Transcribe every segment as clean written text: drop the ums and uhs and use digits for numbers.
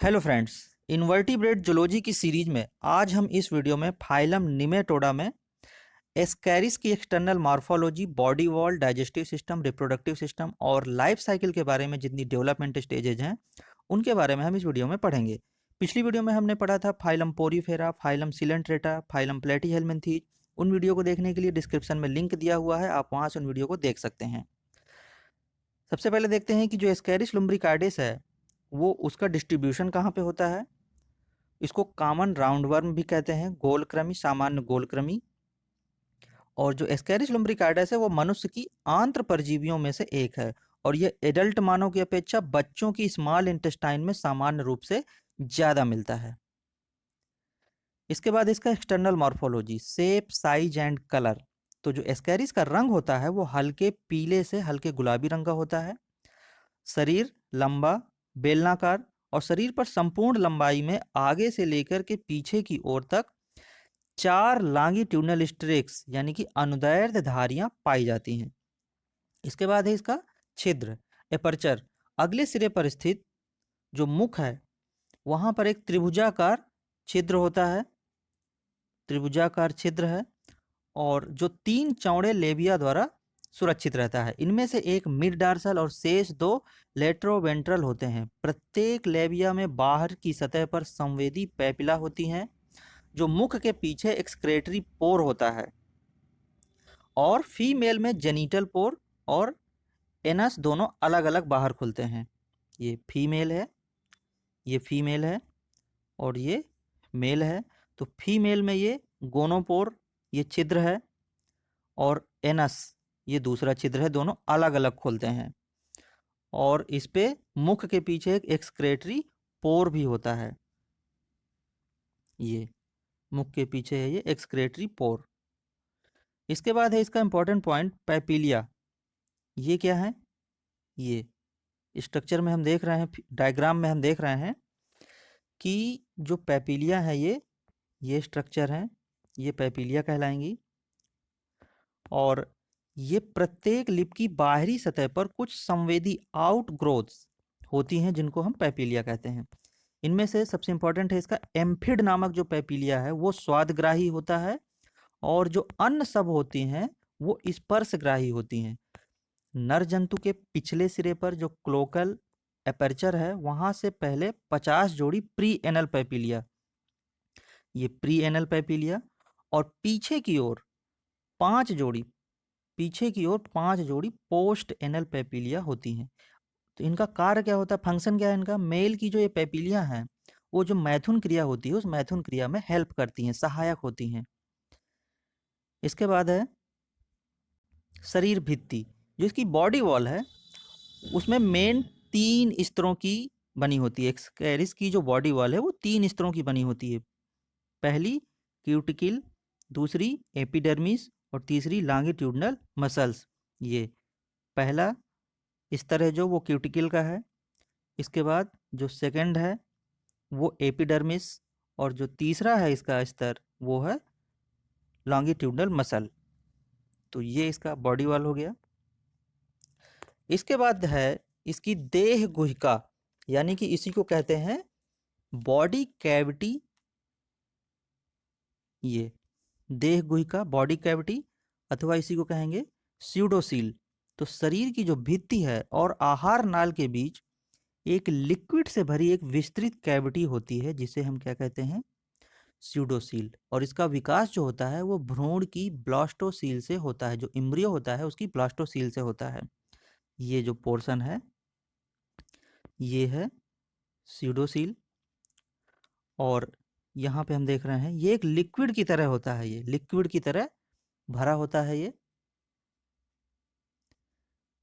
Hello friends. Invertebrate zoology की series में आज हम इस वीडियो में फाइलम निमेटोडा में एस्कैरिस की external morphology, body wall, digestive system, reproductive system और लाइफ साइकिल के बारे में जितनी डेवलपमेंट स्टेजेज हैं उनके बारे में हम इस वीडियो में पढ़ेंगे। पिछली वीडियो में हमने पढ़ा था phylum Porifera, phylum Coelenterata, phylum Platyhelminthes. उन वीडियो को देखने के लिए डिस्क्रिप्शन में लिंक दिया हुआ है, आप वहाँ से उन वीडियो को देख सकते हैं। सबसे पहले देखते हैं कि जो एस्कैरिस लुम्ब्रिकार्डिस है वो उसका डिस्ट्रीब्यूशन कहाँ पे होता है। इसको कॉमन राउंडवर्म भी कहते हैं, गोलकृमि, सामान्य गोलकृमि। और जो एस्कैरिस लुम्ब्रिकार्डिस है वो मनुष्य की आंत्र परजीवियों में से एक है और ये एडल्ट मानव की अपेक्षा बच्चों की स्मॉल इंटेस्टाइन में सामान्य रूप से ज़्यादा मिलता है। इसके बाद इसका external morphology, shape, size and colour. तो जो एस्कैरिस का रंग होता है वो हल्के पीले से हल्के गुलाबी रंग का होता है। शरीर लंबा, बेलनाकार और शरीर पर संपूर्ण लंबाई में आगे से लेकर के पीछे की ओर तक 4 लॉन्गिट्यूडिनल स्ट्रेक्स यानी कि अनुदैर्ध्य धारियां पाई जाती हैं। इसके बाद है इसका छिद्र, एपर्चर। अगले सिरे पर स्थित जो मुख है वहां पर एक त्रिभुजाकार छिद्र होता है, त्रिभुजाकार छिद्र है और जो 3 चौड़े लेबिया द्वारा सुरक्षित रहता है। इनमें से एक मिड डार्सल और शेष 2 लेट्रोवेंट्रल होते हैं। प्रत्येक लेबिया में बाहर की सतह पर संवेदी पैपिला होती हैं जो मुख के पीछे एक्सक्रेटरी पोर होता है। और फीमेल में जेनिटल पोर और एनस दोनों अलग अलग बाहर खुलते हैं। ये फीमेल है, ये फीमेल है और ये मेल है। तो फीमेल में ये गोनोपोर, ये छिद्र है, और एनस ये दूसरा छिद्र है, दोनों अलग अलग खोलते हैं। और इस पे मुख के पीछे एक एक्सक्रेटरी पोर भी होता है। ये मुख के पीछे है ये एक्सक्रेटरी पोर। इसके बाद है इसका इंपॉर्टेंट पॉइंट, पैपिलिया। ये क्या है? ये स्ट्रक्चर में हम देख रहे हैं, डायग्राम में हम देख रहे हैं कि जो पैपिलिया है ये स्ट्रक्चर है, ये पैपिलिया कहलाएंगी। और ये प्रत्येक लिप की बाहरी सतह पर कुछ संवेदी आउट ग्रोथ्स होती हैं जिनको हम पैपिलिया कहते हैं। इनमें से सबसे इंपॉर्टेंट है इसका एम्फिड नामक जो पैपिलिया है वो स्वादग्राही होता है और जो अन्य सब होती हैं वो स्पर्शग्राही होती हैं। नर जंतु के पिछले सिरे पर जो क्लोकल एपर्चर है वहां से पहले 50 जोड़ी प्री एनल पैपिलिया, ये प्री एनल पैपिलिया, और पांच जोड़ी पीछे की ओर 5 जोड़ी पोस्ट एनल पैपिलिया होती हैं। तो इनका कार्य क्या होता है, फंक्शन क्या है इनका? मेल की जो ये पैपिलिया हैं वो जो मैथुन क्रिया होती है उस मैथुन क्रिया में हेल्प करती हैं, सहायक होती हैं। इसके बाद है शरीर भित्ति। जो इसकी बॉडी वॉल है उसमें मेन 3 स्तरों की बनी होती है। एक्सकैरिस की जो बॉडी वॉल है वो 3 स्तरों की बनी होती है। पहली क्यूटिकल, दूसरी एपिडर्मिस और तीसरी लॉन्गिट्यूडिनल मसल्स। ये पहला स्तर है जो वो क्यूटिकल का है। इसके बाद जो सेकंड है वो एपिडर्मिस और जो तीसरा है इसका स्तर वो है लॉन्गिट्यूडिनल मसल। तो ये इसका बॉडी वॉल हो गया। इसके बाद है इसकी देह गुहिका, यानी कि इसी को कहते हैं बॉडी कैविटी। ये देह गुहिका, बॉडी कैविटी, अथवा इसी को कहेंगे स्यूडोसील। तो शरीर की जो भित्ति है और आहार नाल के बीच एक लिक्विड से भरी एक विस्तृत कैविटी होती है जिसे हम क्या कहते हैं? स्यूडोसील। और इसका विकास जो होता है वो भ्रूण की ब्लास्टोसील से होता है, जो इम्ब्रियो होता है उसकी ब्लास्टोसील से होता है। ये जो पोर्शन है ये है स्यूडोसील। और यहाँ पे हम देख रहे हैं ये एक लिक्विड की तरह होता है, ये लिक्विड की तरह भरा होता है ये।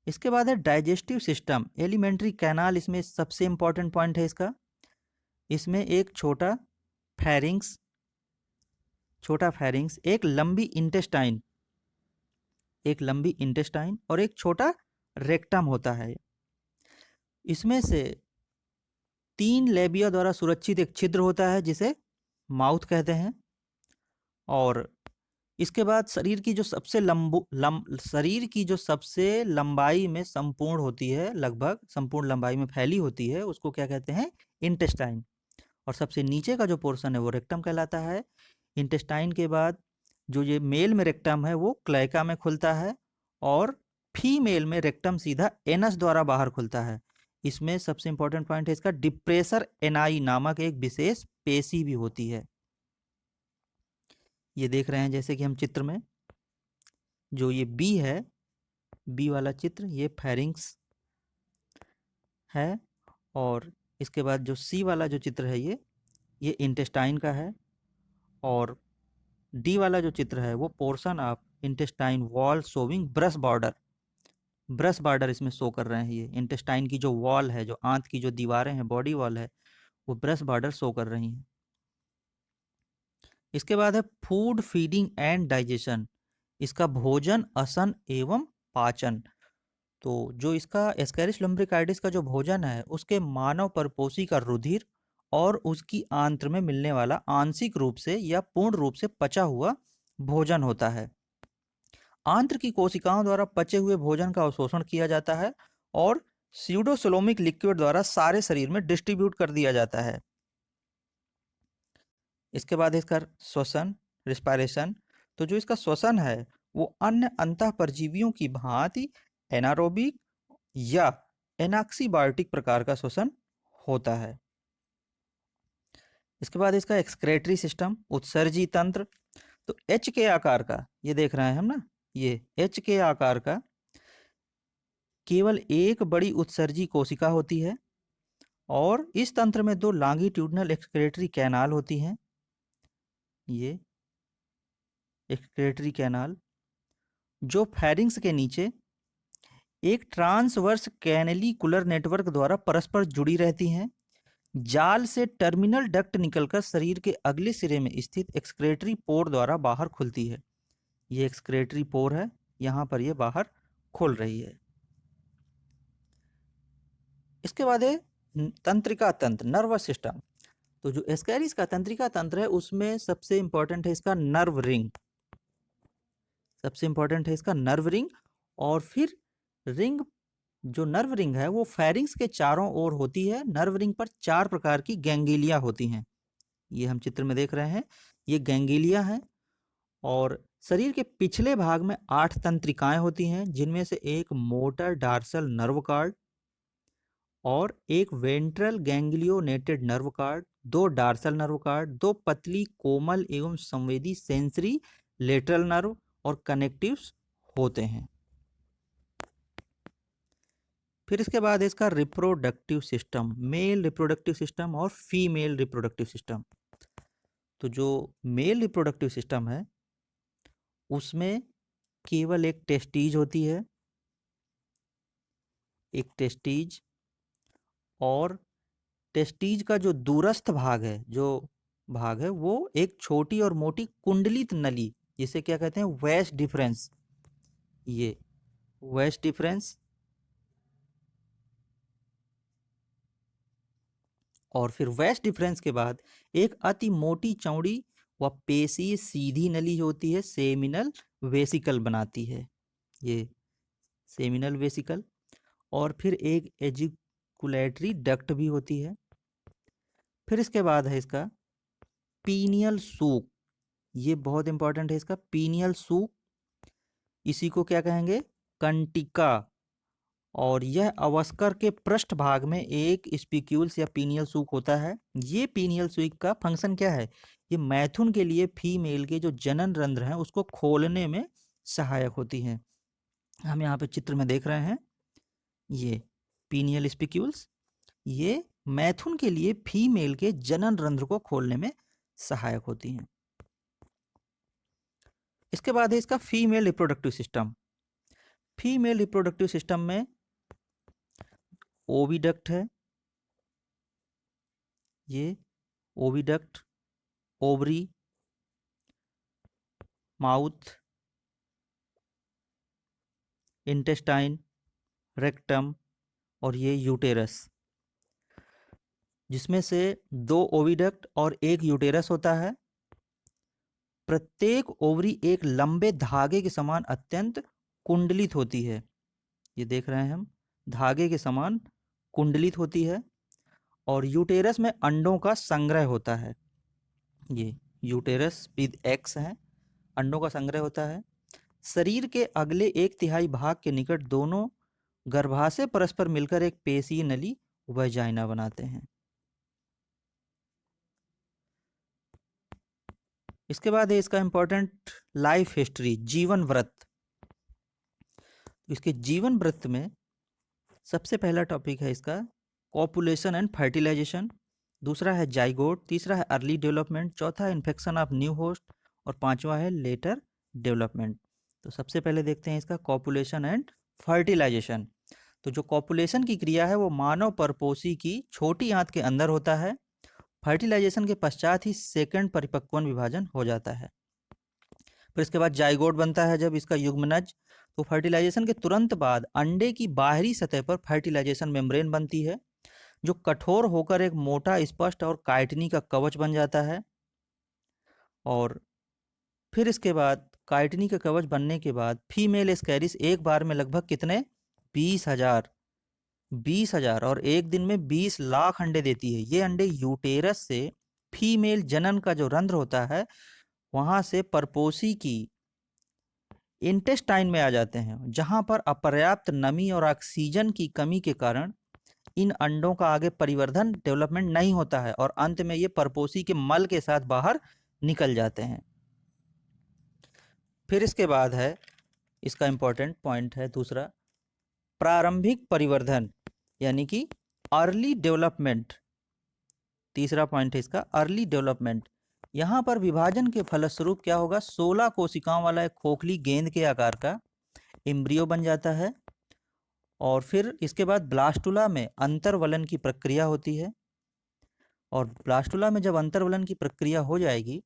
इसके बाद है डाइजेस्टिव सिस्टम, एलिमेंट्री कैनाल। इसमें सबसे इंपॉर्टेंट पॉइंट है इसका, इसमें एक छोटा फैरिंग्स, एक लंबी इंटेस्टाइन और एक छोटा रेक्टम होता है। इसमें से 3 लेबिया द्वारा सुरक्षित एक छिद्र होता है जिसे माउथ कहते हैं। और इसके बाद शरीर की जो सबसे लंबाई में संपूर्ण होती है, लगभग संपूर्ण लंबाई में फैली होती है, उसको क्या कहते हैं? इंटेस्टाइन। और सबसे नीचे का जो पोर्शन है वो रेक्टम कहलाता है। इंटेस्टाइन के बाद जो ये मेल में रेक्टम है वो क्लैका में खुलता है, और फीमेल में रेक्टम सीधा एनस द्वारा बाहर खुलता है। इसमें सबसे इंपॉर्टेंट पॉइंट है इसका, डिप्रेसर एनाई नामक एक विशेष पेशी भी होती है। ये देख रहे हैं जैसे कि हम चित्र में, जो ये बी है, बी वाला चित्र, ये फेरिंक्स है। और इसके बाद जो सी वाला जो चित्र है ये इंटेस्टाइन का है। और डी वाला जो चित्र है वो portion of intestine wall showing brush border इसमें शो कर रहे हैं। ये इंटेस्टाइन की जो वॉल है, जो आंत की जो दीवारें हैं, बॉडी वॉल है, वो ब्रश बॉर्डर शो कर रही हैं। इसके बाद है फूड फीडिंग एंड डाइजेशन, इसका भोजन, असन एवं पाचन। तो जो इसका एस्केरिस लम्ब्रिकाइडिस का जो भोजन है, उसके मानव परपोषी का रुधिर और उसकी आंत्र में मिलने वाला आंशिक रूप से या पूर्ण रूप से पचा हुआ भोजन होता है। आंत्र की कोशिकाओं द्वारा पचे हुए भोजन का अवशोषण किया जाता है और स्यूडोसोलोमिक लिक्विड द्वारा सारे शरीर में डिस्ट्रीब्यूट कर दिया जाता है। इसके बाद इसका श्वसन, रिस्पायरेशन। तो जो इसका श्वसन है वो अन्य अंतःपरजीवियों की भांति एनारोबिक या एनाक्सीबायोटिक प्रकार का श्वसन होता है। इसके बाद इसका एक्सक्रेटरी सिस्टम, उत्सर्जी तंत्र। तो एच के आकार का, ये देख रहे हैं हम ना, ये एच के आकार का केवल एक बड़ी उत्सर्जी कोशिका होती है, और इस तंत्र में दो लॉन्गिट्यूडिनल एक्सक्रेटरी कैनाल होती हैं। ये एक्सक्रेटरी कैनाल जो फेरिंग्स के नीचे एक ट्रांसवर्स कैनेलिकुलर नेटवर्क द्वारा परस्पर जुड़ी रहती हैं। जाल से टर्मिनल डक्ट निकलकर शरीर के अगले सिरे में स्थित एक्सक्रेटरी पोर द्वारा बाहर खुलती है। ये एक्सक्रेटरी पोर है, यहाँ पर ये बाहर खुल रही है। इसके बाद है तंत्रिका तंत्र, नर्वस सिस्टम। तो जो एस्केरिस का तंत्रिका तंत्र है उसमें सबसे इंपॉर्टेंट है इसका नर्व रिंग, सबसे इंपॉर्टेंट है इसका नर्व रिंग। और फिर रिंग, जो नर्व रिंग है वो फेरिंग्स के चारों ओर होती है। नर्व रिंग पर 4 प्रकार की गैंग्लिया होती हैं, ये हम चित्र में देख रहे हैं, ये गैंग्लिया हैं। और शरीर के पिछले भाग में 8 तंत्रिकाएं होती हैं, जिनमें से एक मोटर डार्सल नर्व कार्ड और एक ventral ganglionated nerve cord, 2 dorsal nerve cord, 2 पतली कोमल एवं संवेदी सेंसरी लेटरल नर्व और कनेक्टिव्स होते हैं। फिर इसके बाद इसका reproductive system, male reproductive system और फीमेल रिप्रोडक्टिव सिस्टम। तो जो मेल रिप्रोडक्टिव सिस्टम है उसमें केवल एक टेस्टीज होती है, एक टेस्टीज। और टेस्टीज का जो दूरस्थ भाग है, जो भाग है वो एक छोटी और मोटी कुंडलित नली, जिसे क्या कहते हैं, वेस्ट डिफरेंस, ये वेस्ट डिफरेंस। और फिर वेस्ट डिफरेंस के बाद एक अति मोटी चौड़ी व पेशीय सीधी नली होती है, सेमिनल वेसिकल बनाती है, ये सेमिनल वेसिकल। और फिर एक एजिकुलेटरी डक्ट भी होती है। फिर इसके बाद है इसका पीनियल सूक, ये बहुत इंपॉर्टेंट है इसका पीनियल सूक, इसी को क्या कहेंगे, कंटिका। और यह अवस्कर के पृष्ठ भाग में एक स्पिक्यूल्स या पीनियल सूक होता है। ये पीनियल सूक का फंक्शन क्या है, ये मैथुन के लिए फीमेल के जो जनन रंध्र हैं उसको खोलने में सहायक होती हैं। हम यहाँ पे चित्र में देख रहे हैं, ये पीनियल स्पिक्यूल्स, ये मैथुन के लिए फीमेल के जनन रंध्र को खोलने में सहायक होती हैं। इसके बाद है इसका female reproductive system. Female reproductive system में ओविडक्ट है, ये oviduct, ovary, mouth, intestine, rectum और ये यूटेरस, जिसमें से 2 ओविडक्ट और 1 यूटेरस होता है। प्रत्येक ओवरी एक लंबे धागे के समान अत्यंत कुंडलित होती है। ये देख रहे हैं हम, धागे के समान कुंडलित होती है। और यूटेरस में अंडों का संग्रह होता है। ये यूटेरस विद एक्स है, अंडों का संग्रह होता है। शरीर के अगले 1/3 भाग के निकट दोनों गर्भाशय परस्पर मिलकर एक पेशीय नली वजाइना बनाते हैं। इसके बाद है इसका इंपॉर्टेंट लाइफ हिस्ट्री, जीवन वृत्त। इसके जीवन वृत्त में सबसे पहला टॉपिक है इसका कॉपुलेशन एंड फर्टिलाइजेशन, दूसरा है जाइगोट, तीसरा है अर्ली डेवलपमेंट, चौथा है इन्फेक्शन ऑफ न्यू होस्ट और पांचवा है लेटर डेवलपमेंट। तो सबसे पहले देखते हैं इसका कॉपुलेशन एंड फर्टिलाइजेशन। तो जो कॉपुलेशन की क्रिया है वो मानव परपोषी की छोटी आंत के अंदर होता है। फर्टिलाइजेशन के पश्चात ही सेकंड परिपक्वन विभाजन हो जाता है। फिर इसके बाद जाइगोट बनता है जब इसका युग्मनज। तो फर्टिलाइजेशन के तुरंत बाद अंडे की बाहरी सतह पर फर्टिलाइजेशन मेम्ब्रेन बनती है, जो कठोर होकर एक मोटा, स्पष्ट और काइटिनी का कवच बन जाता है। और फिर इसके बाद काइटिनी का कवच बनने के बाद फीमेल एस्कैरिस एक बार में लगभग कितने 20,000 और एक दिन में 20 लाख अंडे देती है। ये अंडे यूटेरस से फीमेल जनन का जो रंध्र होता है वहां से परपोषी की इंटेस्टाइन में आ जाते हैं, जहां पर अपर्याप्त नमी और ऑक्सीजन की कमी के कारण इन अंडों का आगे परिवर्धन डेवलपमेंट नहीं होता है और अंत में ये परपोषी के मल के साथ बाहर निकल जाते हैं। फिर इसके बाद है इसका इंपॉर्टेंट पॉइंट है दूसरा, प्रारंभिक परिवर्धन यानी कि अर्ली डेवलपमेंट। तीसरा पॉइंट है इसका अर्ली डेवलपमेंट। यहाँ पर विभाजन के फलस्वरूप क्या होगा, 16 कोशिकाओं वाला एक खोखली गेंद के आकार का एम्ब्रियो बन जाता है। और फिर इसके बाद ब्लास्टुला में अंतर्वलन की प्रक्रिया होती है। और ब्लास्टुला में जब अंतर्वलन की प्रक्रिया हो जाएगी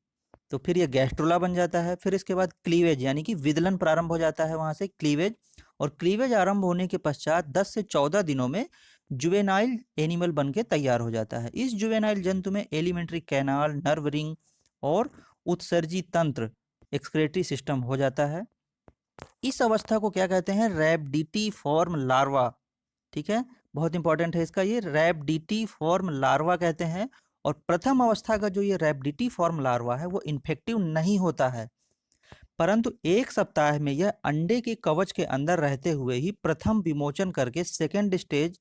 तो फिर ये गैस्ट्रुला बन जाता है। फिर इसके बाद क्लीवेज यानी कि विदलन प्रारंभ हो जाता है, वहां से क्लीवेज। और क्लीवेज आरंभ होने के पश्चात 10 से 14 दिनों में जुवेनाइल एनिमल बन के तैयार हो जाता है। इस जुवेनाइल जंतु में एलिमेंट्री कैनाल, नर्व रिंग और उत्सर्जी तंत्र, एक्सक्रेटरी सिस्टम हो जाता है। इस अवस्था को क्या कहते हैं, रैबिडिटी फॉर्म लार्वा। ठीक है, बहुत इंपॉर्टेंट है इसका, ये रैबिडिटी फॉर्म लार्वा कहते हैं। और प्रथम अवस्था का जो ये रैबिडिटी फॉर्म लार्वा है वो इन्फेक्टिव नहीं होता है, परंतु 1 सप्ताह में यह अंडे के कवच के अंदर रहते हुए ही प्रथम विमोचन करके सेकेंड स्टेज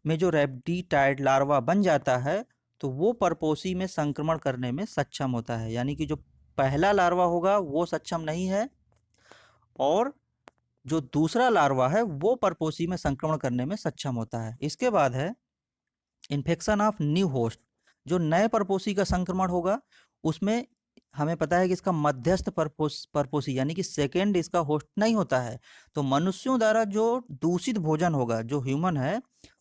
में जो रैबिडिटाइड लार्वा बन जाता है तो वो परपोषी में संक्रमण करने में सक्षम होता है। यानी कि जो पहला लार्वा होगा वो सक्षम नहीं है और जो दूसरा लार्वा है वो परपोषी में संक्रमण करने में सक्षम होता है। इसके बाद है इन्फेक्शन ऑफ न्यू होस्ट। जो नए परपोषी का संक्रमण होगा उसमें हमें पता है कि इसका मध्यस्थ परपोषी यानी कि सेकेंड इसका होस्ट नहीं होता है। तो मनुष्यों द्वारा जो दूषित भोजन होगा, जो ह्यूमन है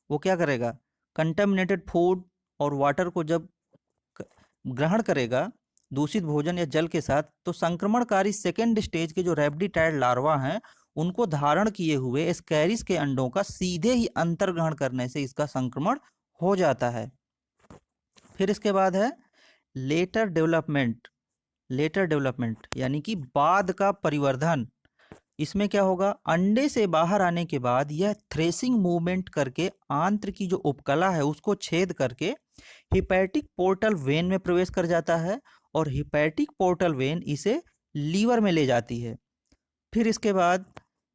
वो क्या करेगा, कंटेमिनेटेड फूड और वाटर को जब ग्रहण करेगा दूषित भोजन या जल के साथ, तो संक्रमणकारी सेकेंड स्टेज के जो रैबिडिटाइड लार्वा हैं उनको धारण किए हुए एस्कैरिस के अंडों का सीधे ही अंतर्ग्रहण करने से इसका संक्रमण हो जाता है। फिर इसके बाद है लेटर डेवलपमेंट। लेटर डेवलपमेंट यानी कि बाद का परिवर्धन। इसमें क्या होगा, अंडे से बाहर आने के बाद यह थ्रेसिंग मूवमेंट करके आंत्र की जो उपकला है उसको छेद करके हिपैटिक पोर्टल वेन में प्रवेश कर जाता है और हिपैटिक पोर्टल वेन इसे लीवर में ले जाती है। फिर इसके बाद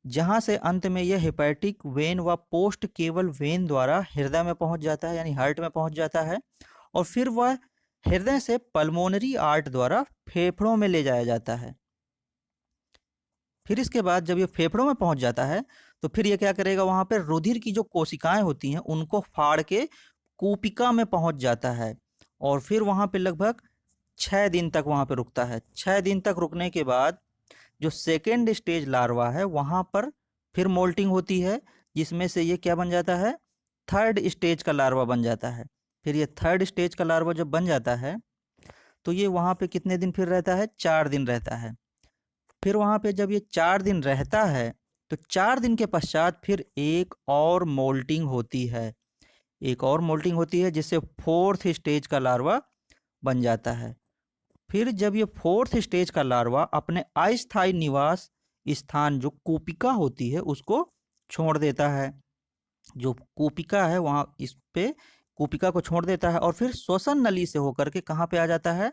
जहां से अंत में यह हिपैटिक वेन व पोस्ट केवल वेन द्वारा हृदय में पहुंच जाता है, यानी हार्ट में पहुंच जाता है। और फिर वह हृदय से पल्मोनरी आर्ट द्वारा फेफड़ों में ले जाया जाता है। फिर इसके बाद जब ये फेफड़ों में पहुंच जाता है तो फिर ये क्या करेगा, वहां पर रुधिर की जो कोशिकाएं होती हैं उनको फाड़ के कूपिका में पहुंच जाता है और फिर वहां पे लगभग 6 दिन तक वहां पे रुकता है। 6 दिन तक रुकने के बाद जो सेकेंड स्टेज लार्वा है वहां पर फिर मोल्टिंग होती है, जिसमें से ये क्या बन जाता है, थर्ड स्टेज का लार्वा बन जाता है। फिर ये थर्ड स्टेज का लार्वा जब बन जाता है तो ये वहां पे कितने दिन फिर रहता है, 4 दिन रहता है। फिर वहां पे जब ये 4 दिन रहता है तो 4 दिन के पश्चात फिर एक और मोल्टिंग होती है, एक और मोल्टिंग होती है जिससे फोर्थ स्टेज का लार्वा बन जाता है। फिर जब ये फोर्थ स्टेज का लार्वा अपने अस्थायी निवास स्थान जो कूपिका होती है उसको छोड़ देता है, जो कूपिका है वहां इस पे कूपिका को छोड़ देता है और फिर श्वसन नली से होकर के कहाँ पे आ जाता है,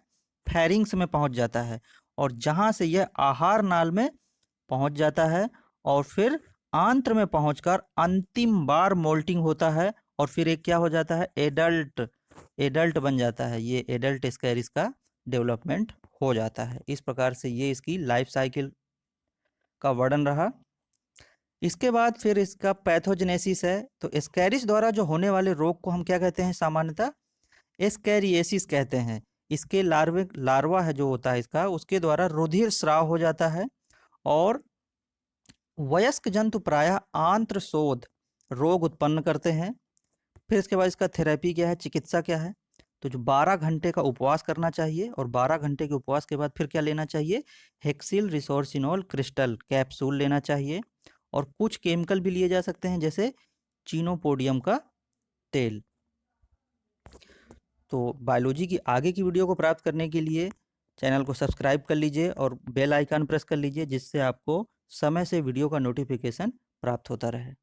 फेरिंग्स में पहुंच जाता है, और जहां से यह आहार नाल में पहुंच जाता है और फिर आंत्र में पहुंचकर अंतिम बार मोल्टिंग होता है और फिर एक क्या हो जाता है, एडल्ट एडल्ट बन जाता है। ये एडल्ट स्कैरिस का डेवलपमेंट हो जाता है। इस प्रकार से ये इसकी लाइफ साइकिल का वर्णन रहा। इसके बाद फिर इसका पैथोजेनेसिस है। तो स्कैरिस द्वारा जो होने वाले रोग को हम क्या कहते हैं, सामान्यतः एस्कैरिएसिस कहते हैं। इसके लार्वा है जो होता है इसका, उसके द्वारा रुधिर स्राव हो जाता है और वयस्क जंतु प्रायः आंत्र शोथ रोग उत्पन्न करते हैं। फिर इसके बाद इसका थेरेपी क्या है, चिकित्सा क्या है, तो जो 12 घंटे का उपवास करना चाहिए और 12 घंटे के उपवास के बाद फिर क्या लेना चाहिए, हेक्सिल रिसोर्सिनोल क्रिस्टल कैप्सूल लेना चाहिए और कुछ केमिकल भी लिए जा सकते हैं जैसे चीनोपोडियम का तेल। तो बायोलॉजी की आगे की वीडियो को प्राप्त करने के लिए चैनल को सब्सक्राइब कर लीजिए और बेल आइकन प्रेस कर लीजिए, जिससे आपको समय से वीडियो का नोटिफिकेशन प्राप्त होता रहे।